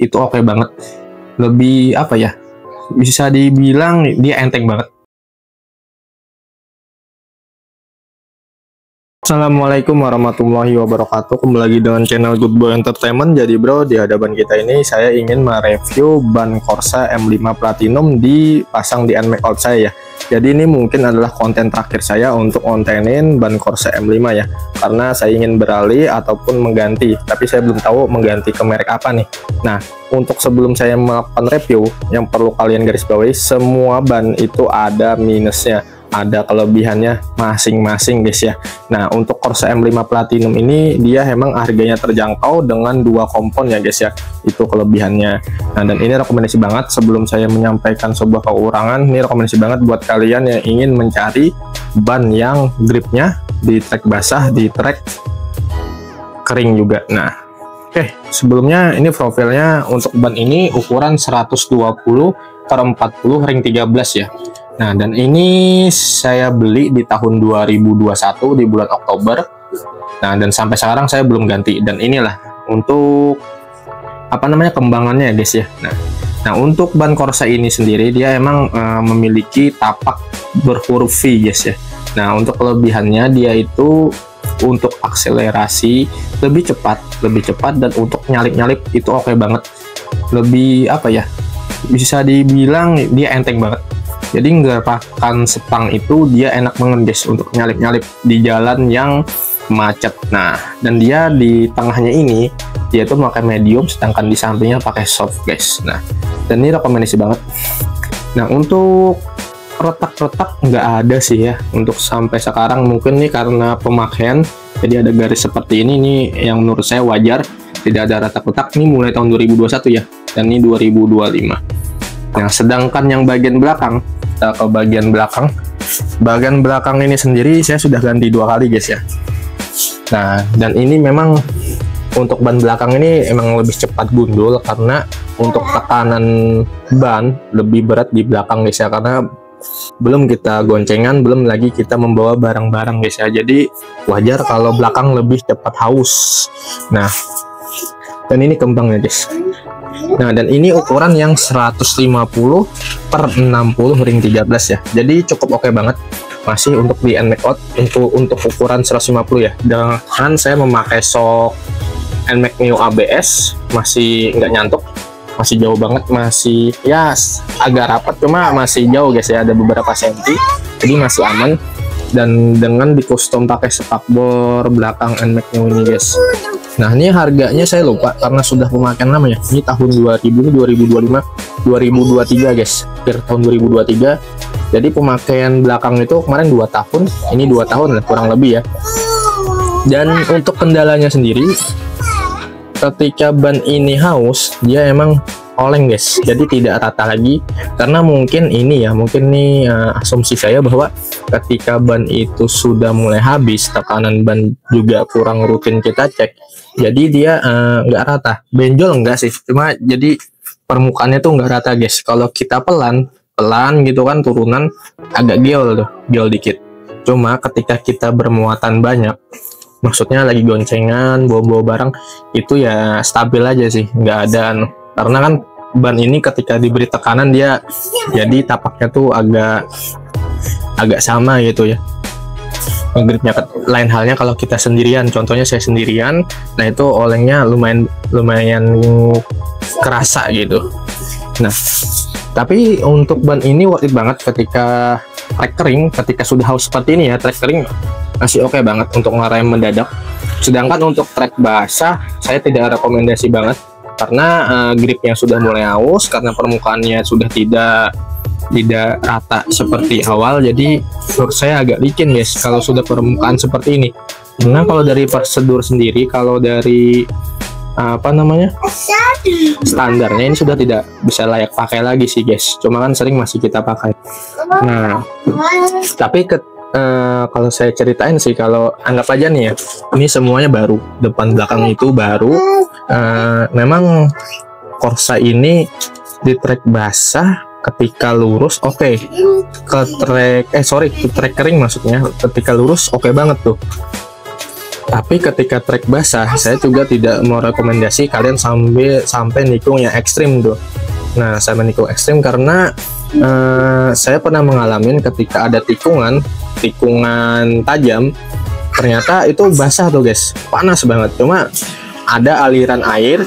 itu oke banget. Lebih apa ya, bisa dibilang dia enteng banget. Assalamualaikum warahmatullahi wabarakatuh. Kembali lagi dengan channel Good Boy Entertainment. Jadi bro, di hadapan kita ini saya ingin mereview ban Corsa M5 Platinum dipasang di NMAX Out saya ya. Jadi ini mungkin adalah konten terakhir saya untuk kontenin ban Corsa M5 ya, karena saya ingin beralih ataupun mengganti, tapi saya belum tahu mengganti ke merek apa nih. Nah, untuk sebelum saya melakukan review, yang perlu kalian garis bawahi, semua ban itu ada minusnya, ada kelebihannya masing-masing guys ya. Nah, untuk Corsa M5 Platinum ini dia emang harganya terjangkau dengan dua kompon ya guys ya, itu kelebihannya. Nah, dan ini rekomendasi banget sebelum saya menyampaikan sebuah kekurangan, ini rekomendasi banget buat kalian yang ingin mencari ban yang gripnya di trek basah, di trek kering juga. Nah, oke, sebelumnya ini profilnya untuk ban ini ukuran 120/40 ring 13 ya. Nah, dan ini saya beli di tahun 2021 di bulan Oktober. Nah, dan sampai sekarang saya belum ganti. Dan inilah untuk apa namanya kembangannya ya guys ya. Nah, untuk ban Corsa ini sendiri dia emang memiliki tapak berhuruf V guys ya. Nah, untuk kelebihannya dia itu untuk akselerasi lebih cepat dan untuk nyalip itu oke banget. Lebih apa ya, bisa dibilang dia enteng banget. Jadi gerakan setang itu dia enak banget guys untuk nyalip di jalan yang macet. Nah, dan dia di tengahnya ini dia tuh pakai medium, sedangkan di sampingnya pakai soft guys. Nah, dan ini rekomendasi banget. Nah, untuk retak-retak nggak ada sih ya untuk sampai sekarang, mungkin nih karena pemakaian jadi ada garis seperti ini nih yang menurut saya wajar, tidak ada retak-retak. Ini mulai tahun 2021 ya, dan ini 2025. Nah, sedangkan yang bagian belakang, kita ke bagian belakang ini sendiri saya sudah ganti 2 kali guys ya. Nah, dan ini memang untuk ban belakang ini emang lebih cepat gundul karena untuk tekanan ban lebih berat di belakang guys ya, karena belum kita goncengan, belum lagi kita membawa barang-barang guys ya, jadi wajar kalau belakang lebih cepat haus. Nah, dan ini kembangnya guys. Nah, dan ini ukuran yang 150/60 ring 13 ya, jadi cukup oke banget. Masih untuk di NMAX Out untuk ukuran 150 ya, dengan saya memakai sok NMAX Neo ABS, masih nggak nyantuk, masih jauh banget, masih ya agak rapat, cuma masih jauh guys ya, ada beberapa senti, jadi masih aman. Dan dengan di custom pakai spakbor belakang NMAX Neo ini guys. Nah, ini harganya saya lupa karena sudah pemakaian lama ya. Ini tahun 2000, 2025, 2023 guys. Akhir tahun 2023. Jadi pemakaian belakang itu kemarin 2 tahun, ini 2 tahun lah kurang lebih ya. Dan untuk kendalanya sendiri, ketika ban ini haus, dia emang oleng guys, jadi tidak rata lagi. Karena mungkin ini ya, mungkin nih asumsi saya bahwa ketika ban itu sudah mulai habis, tekanan ban juga kurang rutin kita cek, jadi dia nggak rata. Benjol enggak sih, cuma jadi permukaannya tuh nggak rata guys. Kalau kita pelan gitu kan, turunan agak geol dikit. Cuma ketika kita bermuatan banyak, maksudnya lagi goncengan, bawa barang, itu ya stabil aja sih, nggak ada karena kan ban ini ketika diberi tekanan dia jadi tapaknya tuh agak sama gitu ya gripnya. Lain halnya kalau kita sendirian, contohnya saya sendirian, nah itu olengnya lumayan kerasa gitu. Nah, tapi untuk ban ini worth it banget ketika trek kering, ketika sudah haus seperti ini ya, trek kering masih oke banget untuk ngerem mendadak. Sedangkan untuk trek basah saya tidak rekomendasi banget karena gripnya sudah mulai haus, karena permukaannya sudah tidak rata seperti awal, jadi menurut saya agak licin guys kalau sudah permukaan seperti ini. Nah, kalau dari prosedur sendiri, kalau dari apa namanya standarnya ini sudah tidak bisa layak pakai lagi sih guys, cuma kan sering masih kita pakai. Nah, tapi kalau saya ceritain sih, kalau anggap aja nih ya, ini semuanya baru, depan belakang itu baru. Memang Corsa ini di trek basah ketika lurus oke. Ke trek kering maksudnya, ketika lurus oke banget tuh. Tapi ketika trek basah, saya juga tidak mau rekomendasi kalian sampai nikung yang ekstrim tuh. Nah, sampai nikung ekstrim karena saya pernah mengalami ketika ada tikungan tajam, ternyata itu basah tuh guys, panas banget. Cuma ada aliran air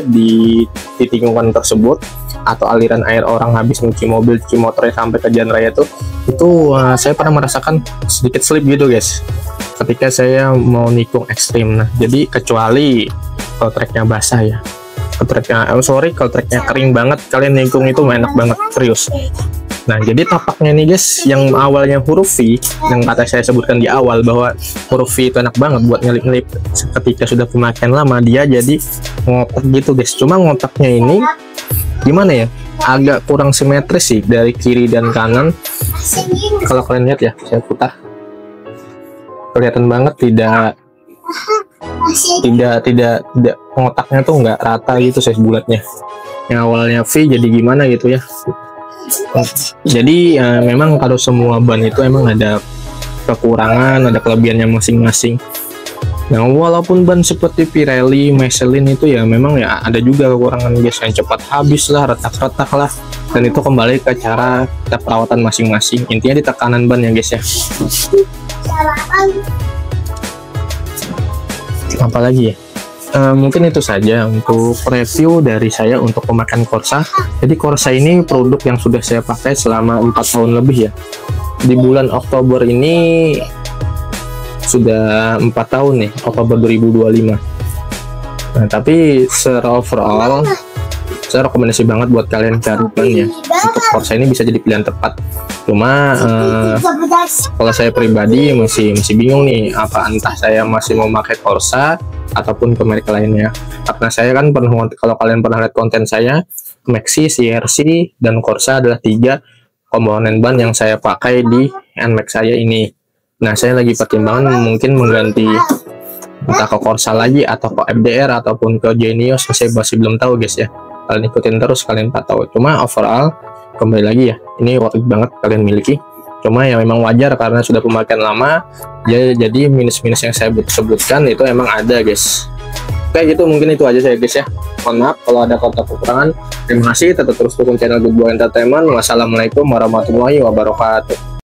di tikungan tersebut, atau aliran air orang habis nyuci mobil, cuci motornya sampai ke jalan raya tuh, itu saya pernah merasakan sedikit slip gitu guys ketika saya mau nikung ekstrim. Nah, jadi kecuali kalau treknya basah ya, kalau treknya kering banget, kalian nikung itu enak banget, serius. Nah, jadi tapaknya nih guys, yang awalnya huruf V, yang kata saya sebutkan di awal bahwa huruf V itu enak banget buat ngelip-ngelip, ketika sudah pemakaian lama dia jadi ngotak gitu guys. Cuma ngotaknya ini gimana ya, agak kurang simetris sih dari kiri dan kanan. Kalau kalian lihat ya, saya putar, kelihatan banget tidak ngotaknya tuh nggak rata gitu size bulatnya. Yang awalnya V jadi gimana gitu ya. Jadi memang kalau semua ban itu emang ada kekurangan, ada kelebihannya masing-masing. Nah, walaupun ban seperti Pirelli, Michelin itu ya memang ya ada juga kekurangan guys, yang cepat habis lah, retak-retak lah, dan itu kembali ke cara kita perawatan masing-masing. Intinya di tekanan ban ya guys ya. Apalagi ya, mungkin itu saja untuk review dari saya untuk pemakaian Corsa. Jadi Corsa ini produk yang sudah saya pakai selama 4 tahun lebih ya. Di bulan Oktober ini sudah 4 tahun nih, Oktober 2025. Nah, tapi secara overall saya rekomendasi banget buat kalian cari ban ya. Untuk Corsa ini bisa jadi pilihan tepat. Cuma kalau saya pribadi masih bingung nih, entah saya masih mau pakai Corsa ataupun ke merek lainnya. Karena saya kan kalau kalian pernah lihat konten saya, Maxxis, CRC, dan Corsa adalah 3 komponen ban yang saya pakai di NMAX saya ini. Nah, saya lagi pertimbangan mungkin mengganti entah ke Corsa lagi atau ke FDR ataupun ke Genios, saya masih belum tahu guys ya. Kalian ikutin terus, kalian tak tahu. Cuma overall kembali lagi ya, ini worth it banget kalian miliki. Cuma ya memang wajar karena sudah pemakaian lama, jadi minus-minus yang saya sebutkan itu emang ada guys. Oke, gitu mungkin itu aja saya guys ya. Mohon maaf kalau ada kata kekurangan. Terima kasih, tetap terus dukung channel Good Boy Entertainment. Wassalamualaikum warahmatullahi wabarakatuh.